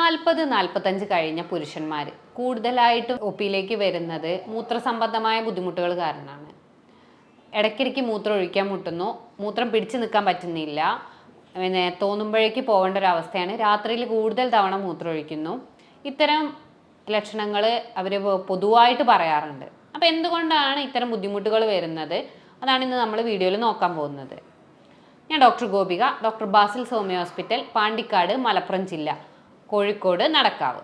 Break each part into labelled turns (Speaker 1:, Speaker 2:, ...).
Speaker 1: 40-45 കഴിഞ്ഞ പുരുഷന്മാർ കൂടുതലായിട്ടും ഒപ്പിയിലേക്ക് വരുന്നത് മൂത്രസംബന്ധമായ ബുദ്ധിമുട്ടുകൾ കാരണമാണ്. ഇടയ്ക്കിടയ്ക്ക് മൂത്രം ഒഴിക്കാൻ മുട്ടുന്നു, മൂത്രം പിടിച്ചു നിൽക്കാൻ പറ്റുന്നില്ല, പിന്നെ തോന്നുമ്പോഴേക്ക് പോകേണ്ട ഒരു അവസ്ഥയാണ്. രാത്രിയിൽ കൂടുതൽ തവണ മൂത്രം ഒഴിക്കുന്നു. ഇത്തരം ലക്ഷണങ്ങൾ അവർ പൊതുവായിട്ട് പറയാറുണ്ട്. അപ്പോൾ എന്തുകൊണ്ടാണ് ഇത്തരം ബുദ്ധിമുട്ടുകൾ വരുന്നത്? അതാണ് ഇന്ന് നമ്മൾ വീഡിയോയിൽ നോക്കാൻ പോകുന്നത്. ഞാൻ doctor Gopika, doctor Basil homeo hospital, Pandikkad, Malappuram ജില്ല, കോഴിക്കോട്, നടക്കാവ്.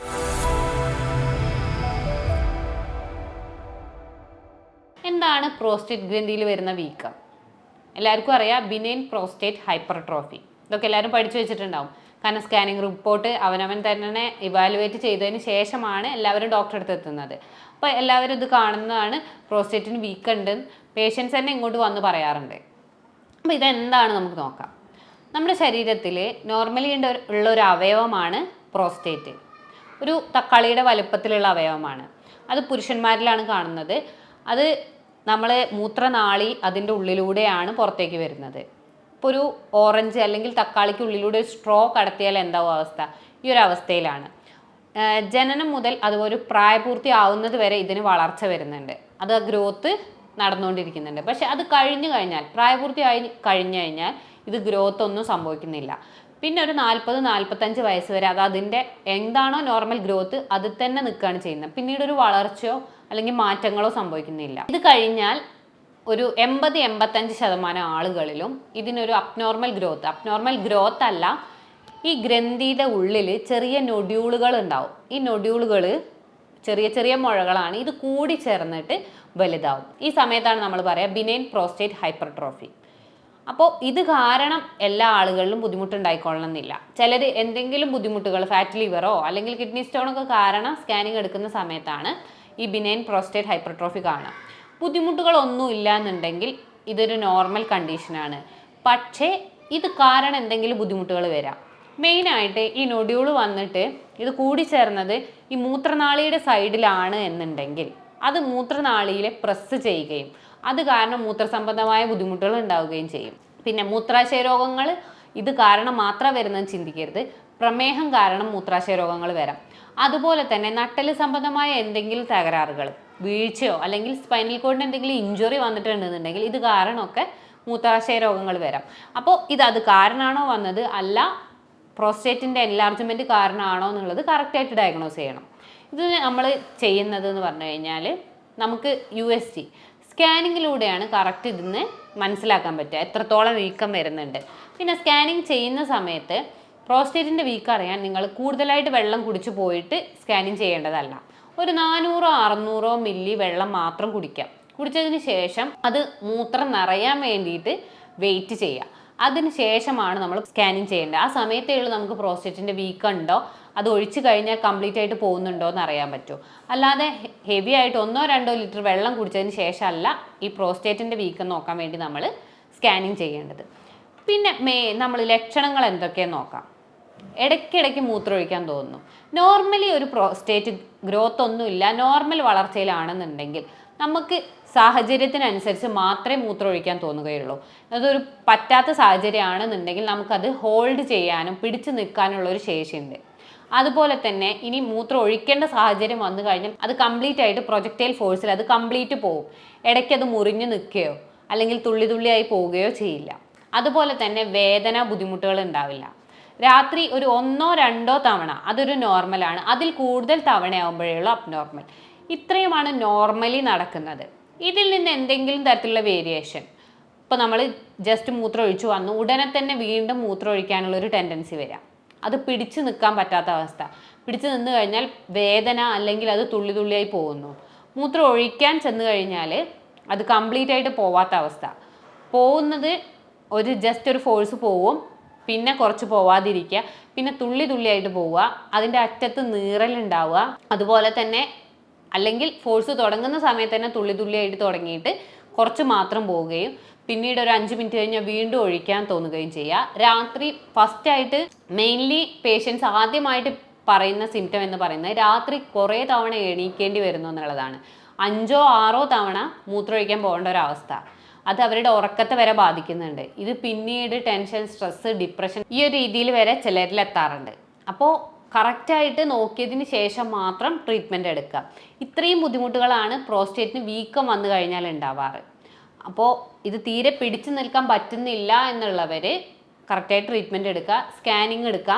Speaker 1: എന്താണ് പ്രോസ്റ്റേറ്റ് ഗ്രന്ഥിയിൽ വരുന്ന വീക്കം? എല്ലാവർക്കും അറിയാം, ബിനൈൻ പ്രോസ്റ്റേറ്റ് ഹൈപ്പർട്രോഫി. ഇതൊക്കെ എല്ലാവരും പഠിച്ചു വെച്ചിട്ടുണ്ടാവും. കാരണം സ്കാനിങ് റിപ്പോർട്ട് അവനവൻ തന്നെ ഇവാലുവേറ്റ് ചെയ്തതിന് ശേഷമാണ് എല്ലാവരും ഡോക്ടറെ അടുത്ത് എത്തുന്നത്. അപ്പോൾ എല്ലാവരും ഇത് കാണുന്നതാണ്, പ്രോസ്റ്റേറ്റിന് വീക്കുണ്ട്, പേഷ്യൻസ് തന്നെ ഇങ്ങോട്ട് വന്ന് പറയാറുണ്ട്. അപ്പോൾ ഇതെന്താണ് നമുക്ക് നോക്കാം. നമ്മുടെ ശരീരത്തിൽ നോർമലി ഉള്ള ഒരു അവയവമാണ് പ്രോസ്റ്റേറ്റ്. ഒരു തക്കാളിയുടെ വലുപ്പത്തിലുള്ള അവയവമാണ്. അത് പുരുഷന്മാരിലാണ് കാണുന്നത്. അത് നമ്മൾ മൂത്രനാളി അതിൻ്റെ ഉള്ളിലൂടെയാണ് പുറത്തേക്ക് വരുന്നത്. ഇപ്പോൾ ഒരു ഓറഞ്ച് അല്ലെങ്കിൽ തക്കാളിക്ക് ഉള്ളിലൂടെ ഒരു സ്ട്രോ കടത്തിയാൽ എന്താവും അവസ്ഥ? ഈ ഒരു അവസ്ഥയിലാണ്. ജനനം മുതൽ അതുപോലെ പ്രായപൂർത്തി ആവുന്നത് വരെ ഇതിന് വളർച്ച വരുന്നുണ്ട്, അത് ഗ്രോത്ത് നടന്നുകൊണ്ടിരിക്കുന്നുണ്ട്. പക്ഷെ അത് കഴിഞ്ഞു കഴിഞ്ഞാൽ, പ്രായപൂർത്തി കഴിഞ്ഞു കഴിഞ്ഞാൽ ഇത് ഗ്രോത്ത് ഒന്നും സംഭവിക്കുന്നില്ല. പിന്നെ ഒരു 40-45 വയസ്സ് വരെ അത് അതിൻ്റെ എന്താണോ നോർമൽ ഗ്രോത്ത് അത് തന്നെ നിൽക്കുകയാണ് ചെയ്യുന്നത്. പിന്നീട് ഒരു വളർച്ചയോ അല്ലെങ്കിൽ മാറ്റങ്ങളോ സംഭവിക്കുന്നില്ല. ഇത് കഴിഞ്ഞാൽ ഒരു 80-85% ആളുകളിലും ഇതിനൊരു അബ്നോർമൽ ഗ്രോത്ത് അല്ല, ഈ ഗ്രന്ഥിയുടെ ഉള്ളിൽ ചെറിയ നൊഡ്യൂളുകൾ ഉണ്ടാവും. ഈ നൊഡ്യൂളുകൾ ചെറിയ ചെറിയ മുഴകളാണ്. ഇത് കൂടി ചേർന്നിട്ട് വലുതാവും. ഈ സമയത്താണ് നമ്മൾ പറയുക ബിനൈൻ പ്രോസ്റ്റേറ്റ് ഹൈപ്പർട്രോഫി. അപ്പോൾ ഇത് കാരണം എല്ലാ ആളുകളിലും ബുദ്ധിമുട്ടുണ്ടായിക്കൊള്ളണമെന്നില്ല. ചിലർ എന്തെങ്കിലും ബുദ്ധിമുട്ടുകൾ, ഫാറ്റ് ലിവറോ അല്ലെങ്കിൽ കിഡ്നി സ്റ്റോണൊക്കെ കാരണം സ്കാനിങ് എടുക്കുന്ന സമയത്താണ് ഈ ബിനൈൻ പ്രോസ്റ്റേറ്റ് ഹൈപ്പർട്രോഫി കാണാം. ബുദ്ധിമുട്ടുകളൊന്നും ഇല്ല എന്നുണ്ടെങ്കിൽ ഇതൊരു നോർമൽ കണ്ടീഷനാണ്. പക്ഷേ ഇത് കാരണം എന്തെങ്കിലും ബുദ്ധിമുട്ടുകൾ വരാം. മെയിനായിട്ട് ഈ നൊഡ്യൂൾ വന്നിട്ട് ഇത് കൂടിച്ചേർന്നത് ഈ മൂത്രനാളിയുടെ സൈഡിലാണ് എന്നുണ്ടെങ്കിൽ അത് മൂത്രനാളിയിൽ പ്രസ് ചെയ്യുകയും അത് കാരണം മൂത്രസംബന്ധമായ ബുദ്ധിമുട്ടുകൾ ഉണ്ടാവുകയും ചെയ്യും. പിന്നെ മൂത്രാശയ രോഗങ്ങൾ ഇത് കാരണം മാത്രം വരുന്നതെന്ന് ചിന്തിക്കരുത്. പ്രമേഹം കാരണം മൂത്രാശയ രോഗങ്ങൾ വരാം. അതുപോലെ തന്നെ നട്ടല് സംബന്ധമായ എന്തെങ്കിലും തകരാറുകൾ, വീഴ്ചയോ അല്ലെങ്കിൽ സ്പൈനൽ കോഡിന് എന്തെങ്കിലും ഇഞ്ചുറി വന്നിട്ടുണ്ടെന്നുണ്ടെങ്കിൽ ഇത് കാരണമൊക്കെ മൂത്രാശയ രോഗങ്ങൾ വരാം. അപ്പോൾ അത് കാരണമാണോ വന്നത്, അല്ല പ്രോസ്റ്റേറ്റിൻ്റെ എൻലാർജ്മെൻറ്റ് കാരണമാണോ എന്നുള്ളത് കറക്റ്റായിട്ട് ഡയഗ്നോസ് ചെയ്യണം. ഇത് നമ്മൾ ചെയ്യുന്നത് എന്ന് പറഞ്ഞു കഴിഞ്ഞാൽ നമുക്ക് USG സ്കാനിങ്ങിലൂടെയാണ് കറക്റ്റ് ഇതിന് മനസ്സിലാക്കാൻ പറ്റുക എത്രത്തോളം വീക്കം വരുന്നുണ്ട്. പിന്നെ സ്കാനിങ് ചെയ്യുന്ന സമയത്ത് പ്രോസ്റ്റേറ്റിൻ്റെ വീക്കം അറിയാൻ നിങ്ങൾ കൂടുതലായിട്ട് വെള്ളം കുടിച്ചു പോയിട്ട് സ്കാനിങ് ചെയ്യേണ്ടതല്ല. ഒരു 400-600 മില്ലി വെള്ളം മാത്രം കുടിക്കാം. കുടിച്ചതിന് ശേഷം അത് മൂത്രം നിറയാൻ വേണ്ടിയിട്ട് വെയിറ്റ് ചെയ്യുക. അതിന് ശേഷമാണ് നമ്മൾ സ്കാനിങ് ചെയ്യേണ്ടത്. ആ സമയത്തേ ഉള്ളൂ നമുക്ക് പ്രോസ്റ്റേറ്റിൻ്റെ വീക്കം ഉണ്ടോ, അത് ഒഴിച്ചു കഴിഞ്ഞാൽ കംപ്ലീറ്റ് ആയിട്ട് പോകുന്നുണ്ടോ എന്ന് അറിയാൻ പറ്റും. അല്ലാതെ ഹെവി ആയിട്ട് 1-2 ലിറ്റർ വെള്ളം കുടിച്ചതിന് ശേഷമല്ല ഈ പ്രോസ്റ്റേറ്റിൻ്റെ വീക്കം നോക്കാൻ വേണ്ടി നമ്മൾ സ്കാനിങ് ചെയ്യേണ്ടത്. പിന്നെ നമ്മൾ ലക്ഷണങ്ങൾ എന്തൊക്കെയാണെന്ന് നോക്കാം. ഇടയ്ക്കിടയ്ക്ക് മൂത്രം ഒഴിക്കാൻ തോന്നുന്നു. നോർമലി ഒരു പ്രോസ്റ്റേറ്റ് ഗ്രോത്ത് ഒന്നുമില്ല, നോർമൽ വളർച്ചയിലാണെന്നുണ്ടെങ്കിൽ നമുക്ക് സാഹചര്യത്തിനനുസരിച്ച് മാത്രമേ മൂത്രം ഒഴിക്കാൻ തോന്നുകയുള്ളൂ. അതൊരു പറ്റാത്ത സാഹചര്യമാണെന്നുണ്ടെങ്കിൽ നമുക്കത് ഹോൾഡ് ചെയ്യാനും പിടിച്ചു നിൽക്കാനുള്ള ഒരു ശേഷിയുണ്ട്. അതുപോലെ തന്നെ ഇനി മൂത്രം ഒഴിക്കേണ്ട സാഹചര്യം വന്നു കഴിഞ്ഞാൽ അത് കംപ്ലീറ്റ് ആയിട്ട് പ്രൊജക്റ്റൈൽ ഫോഴ്സിൽ അത് കംപ്ലീറ്റ് പോവും. ഇടയ്ക്ക് അത് മുറിഞ്ഞു നിൽക്കുകയോ അല്ലെങ്കിൽ തുള്ളിയായി പോവുകയോ ചെയ്യില്ല. അതുപോലെ തന്നെ വേദന, ബുദ്ധിമുട്ടുകൾ ഉണ്ടാവില്ല. രാത്രി ഒരു 1-2 തവണ അതൊരു നോർമലാണ്. അതിൽ കൂടുതൽ തവണയാകുമ്പോഴേയുള്ളൂ അബ്നോർമൽ. ഇത്രയുമാണ് നോർമലി നടക്കുന്നത്. ഇതിൽ നിന്ന് എന്തെങ്കിലും തരത്തിലുള്ള വേരിയേഷൻ, ഇപ്പോൾ നമ്മൾ ജസ്റ്റ് മൂത്രം ഒഴിച്ചു വന്നു ഉടനെ തന്നെ വീണ്ടും മൂത്രം ഒഴിക്കാനുള്ളൊരു ടെൻഡൻസി വരാം. അത് പിടിച്ചു നിൽക്കാൻ പറ്റാത്ത അവസ്ഥ, പിടിച്ചു നിന്ന് കഴിഞ്ഞാൽ വേദന അല്ലെങ്കിൽ അത് തുള്ളിയായി പോകുന്നു. മൂത്രം ഒഴിക്കാൻ ചെന്ന് കഴിഞ്ഞാൽ അത് കംപ്ലീറ്റ് ആയിട്ട് പോവാത്ത അവസ്ഥ, പോകുന്നത് ജസ്റ്റ് ഒരു ഫോഴ്സ് പോവും, പിന്നെ കുറച്ച് പോവാതിരിക്കുക, പിന്നെ തുള്ളിയായിട്ട് പോവുക, അതിൻ്റെ അറ്റത്ത് നീറലുണ്ടാവുക. അതുപോലെ തന്നെ അല്ലെങ്കിൽ ഫോഴ്സ് തുടങ്ങുന്ന സമയത്ത് തന്നെ തുള്ളിയായിട്ട് തുടങ്ങിയിട്ട് കുറച്ച് മാത്രം പോവുകയും പിന്നീട് ഒരു 5 മിനിറ്റ് കഴിഞ്ഞാൽ വീണ്ടും ഒഴിക്കാൻ തോന്നുകയും ചെയ്യുക. രാത്രി ഫസ്റ്റായിട്ട് മെയിൻലി പേഷ്യൻസ് ആദ്യമായിട്ട് പറയുന്ന സിംറ്റം എന്ന് പറയുന്നത് രാത്രി കുറേ തവണ എണീക്കേണ്ടി വരുന്നു എന്നുള്ളതാണ്. 5-6 തവണ മൂത്രമൊഴിക്കാൻ പോകേണ്ട ഒരവസ്ഥ. അത് അവരുടെ ഉറക്കത്തെ വരെ ബാധിക്കുന്നുണ്ട്. ഇത് പിന്നീട് ടെൻഷൻ, സ്ട്രെസ്, ഡിപ്രഷൻ ഈ ഒരു രീതിയിൽ വരെ ചിലരിൽ എത്താറുണ്ട്. അപ്പോൾ കറക്റ്റായിട്ട് നോക്കിയതിന് ശേഷം മാത്രം ട്രീറ്റ്മെൻറ്റ് എടുക്കുക. ഇത്രയും ബുദ്ധിമുട്ടുകളാണ് പ്രോസ്റ്റേറ്റിന് വീക്കം വന്നു കഴിഞ്ഞാൽ ഉണ്ടാവാറ്. അപ്പോൾ ഇത് തീരെ പിടിച്ചു നിൽക്കാൻ പറ്റുന്നില്ല എന്നുള്ളവർ കറക്റ്റായിട്ട് ട്രീറ്റ്മെൻറ്റ് എടുക്കുക, സ്കാനിങ് എടുക്കുക,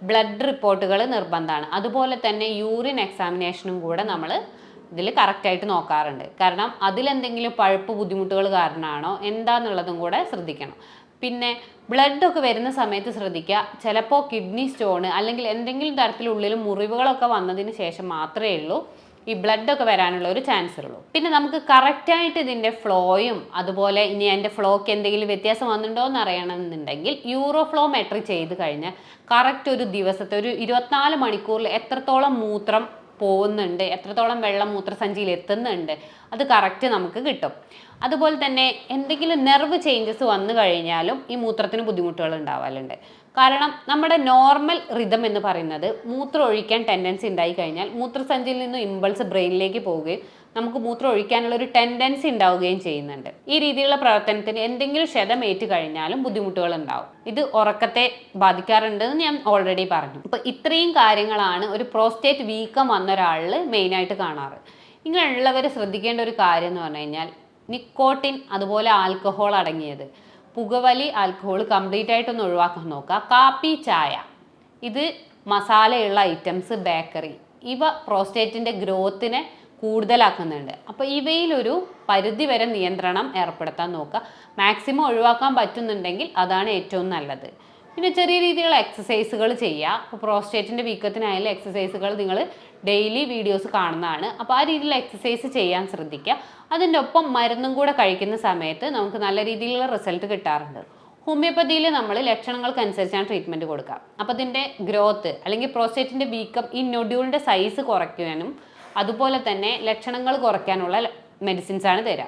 Speaker 1: ബ്ലഡ് റിപ്പോർട്ടുകൾ നിർബന്ധമാണ്. അതുപോലെ തന്നെ യൂറിൻ എക്സാമിനേഷനും കൂടെ നമ്മൾ ഇതിൽ കറക്റ്റായിട്ട് നോക്കാറുണ്ട്. കാരണം അതിലെന്തെങ്കിലും പഴുപ്പ് ബുദ്ധിമുട്ടുകൾ കാരണമാണോ എന്താണെന്നുള്ളതും കൂടെ ശ്രദ്ധിക്കണം. പിന്നെ ബ്ലഡൊക്കെ വരുന്ന സമയത്ത് ശ്രദ്ധിക്കുക, ചിലപ്പോൾ കിഡ്നി സ്റ്റോണ് അല്ലെങ്കിൽ എന്തെങ്കിലും തരത്തിലുള്ളിൽ മുറിവുകളൊക്കെ വന്നതിന് ശേഷം മാത്രമേ ഉള്ളൂ ഈ ബ്ലഡൊക്കെ വരാനുള്ള ഒരു ചാൻസ് ഉള്ളൂ. പിന്നെ നമുക്ക് കറക്റ്റായിട്ട് ഇതിൻ്റെ ഫ്ലോയും അതുപോലെ ഇനി അതിൻ്റെ ഫ്ലോയ്ക്ക് എന്തെങ്കിലും വ്യത്യാസം വന്നിട്ടുണ്ടോ എന്ന് അറിയണമെന്നുണ്ടെങ്കിൽ യൂറോഫ്ലോമെട്രി ചെയ്ത് കഴിഞ്ഞാൽ കറക്റ്റ് ഒരു ദിവസത്തെ ഒരു 24 മണിക്കൂറിൽ എത്രത്തോളം മൂത്രം പോകുന്നുണ്ട്, എത്രത്തോളം വെള്ളം മൂത്രസഞ്ചിയിൽ എത്തുന്നുണ്ട്, അത് കറക്റ്റ് നമുക്ക് കിട്ടും. അതുപോലെ തന്നെ എന്തെങ്കിലും നെർവ് ചേഞ്ചസ് വന്നു കഴിഞ്ഞാലും ഈ മൂത്രത്തിന് ബുദ്ധിമുട്ടുകൾ ഉണ്ടാവാറുണ്ട്. കാരണം നമ്മുടെ നോർമൽ റിതം എന്ന് പറയുന്നത് മൂത്രം ഒഴിക്കാൻ ടെൻഡൻസി ഉണ്ടായി കഴിഞ്ഞാൽ മൂത്രസഞ്ചിയിൽ നിന്നും ഇമ്പൾസ് ബ്രെയിനിലേക്ക് പോവുകയും നമുക്ക് മൂത്രം ഒഴിക്കാനുള്ള ഒരു ടെൻഡൻസി ഉണ്ടാവുകയും ചെയ്യുന്നുണ്ട്. ഈ രീതിയിലുള്ള പ്രവർത്തനത്തിന് എന്തെങ്കിലും ക്ഷതമേറ്റ് കഴിഞ്ഞാലും ബുദ്ധിമുട്ടുകൾ ഉണ്ടാവും. ഇത് ഉറക്കത്തെ ബാധിക്കാറുണ്ടെന്ന് ഞാൻ ഓൾറെഡി പറഞ്ഞു. അപ്പോൾ ഇത്രയും കാര്യങ്ങളാണ് ഒരു പ്രോസ്റ്റേറ്റ് വീക്കം വന്ന ഒരാളിൽ മെയിനായിട്ട് കാണാറ്. ഇങ്ങനെയുള്ളവർ ശ്രദ്ധിക്കേണ്ട ഒരു കാര്യം എന്ന് പറഞ്ഞു കഴിഞ്ഞാൽ നിക്കോട്ടിൻ അതുപോലെ ആൽക്കഹോൾ അടങ്ങിയത്, പുകവലി, ആൽക്കഹോൾ കംപ്ലീറ്റ് ആയിട്ടൊന്ന് ഒഴിവാക്കാൻ നോക്കുക. കാപ്പി, ചായ, ഇത് മസാലയുള്ള ഐറ്റംസ്, ബേക്കറി, ഇവ പ്രോസ്റ്റേറ്റിൻ്റെ ഗ്രോത്തിനെ കൂടുതലാക്കുന്നുണ്ട്. അപ്പോൾ ഇവയിലൊരു പരിധി വരെ നിയന്ത്രണം ഏർപ്പെടുത്താൻ നോക്കുക. മാക്സിമം ഒഴിവാക്കാൻ പറ്റുന്നുണ്ടെങ്കിൽ അതാണ് ഏറ്റവും നല്ലത്. പിന്നെ ചെറിയ രീതിയിലുള്ള എക്സസൈസുകൾ ചെയ്യുക. അപ്പോൾ പ്രോസ്റ്റേറ്റിൻ്റെ വീക്കത്തിനായാലും എക്സസൈസുകൾ നിങ്ങൾ ഡെയിലി വീഡിയോസ് കാണുന്നതാണ്. അപ്പോൾ ആ രീതിയിലുള്ള എക്സസൈസ് ചെയ്യാൻ ശ്രദ്ധിക്കുക. അതിൻ്റെ ഒപ്പം മരുന്നും കൂടെ കഴിക്കുന്ന സമയത്ത് നമുക്ക് നല്ല രീതിയിലുള്ള റിസൾട്ട് കിട്ടാറുണ്ട്. ഹോമിയോപ്പതിയിൽ നമ്മൾ ലക്ഷണങ്ങൾക്കനുസരിച്ചാണ് ട്രീറ്റ്മെൻറ്റ് കൊടുക്കുക. അപ്പോൾ ഇതിൻ്റെ ഗ്രോത്ത് അല്ലെങ്കിൽ പ്രോസ്റ്റേറ്റിൻ്റെ വീക്കം ഈ നൊഡ്യൂളിൻ്റെ സൈസ് കുറയ്ക്കാനും അതുപോലെ തന്നെ ലക്ഷണങ്ങൾ കുറയ്ക്കാനുള്ള മെഡിസിൻസാണ് തരിക.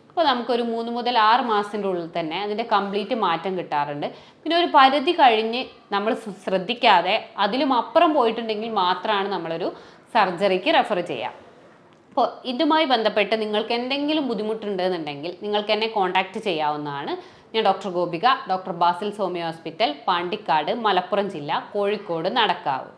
Speaker 1: അപ്പോൾ നമുക്കൊരു 3 മുതൽ 6 മാസത്തിൻ്റെ ഉള്ളിൽ തന്നെ അതിൻ്റെ കംപ്ലീറ്റ് മാറ്റം കിട്ടാറുണ്ട്. പിന്നെ ഒരു പരിധി കഴിഞ്ഞ് നമ്മൾ ശ്രദ്ധിക്കാതെ അതിലും അപ്പുറം പോയിട്ടുണ്ടെങ്കിൽ മാത്രമാണ് നമ്മളൊരു സർജറിക്ക് റെഫർ ചെയ്യുക. അപ്പോൾ ഇതുമായി ബന്ധപ്പെട്ട് നിങ്ങൾക്ക് എന്തെങ്കിലും ബുദ്ധിമുട്ടുണ്ടെന്നുണ്ടെങ്കിൽ നിങ്ങൾക്ക് എന്നെ കോൺടാക്റ്റ് ചെയ്യാവുന്നതാണ്. ഞാൻ doctor Gopika, doctor Basil homeo hospital, Pandikkad, Malappuram ജില്ല, കോഴിക്കോട്, നടക്കാവ്.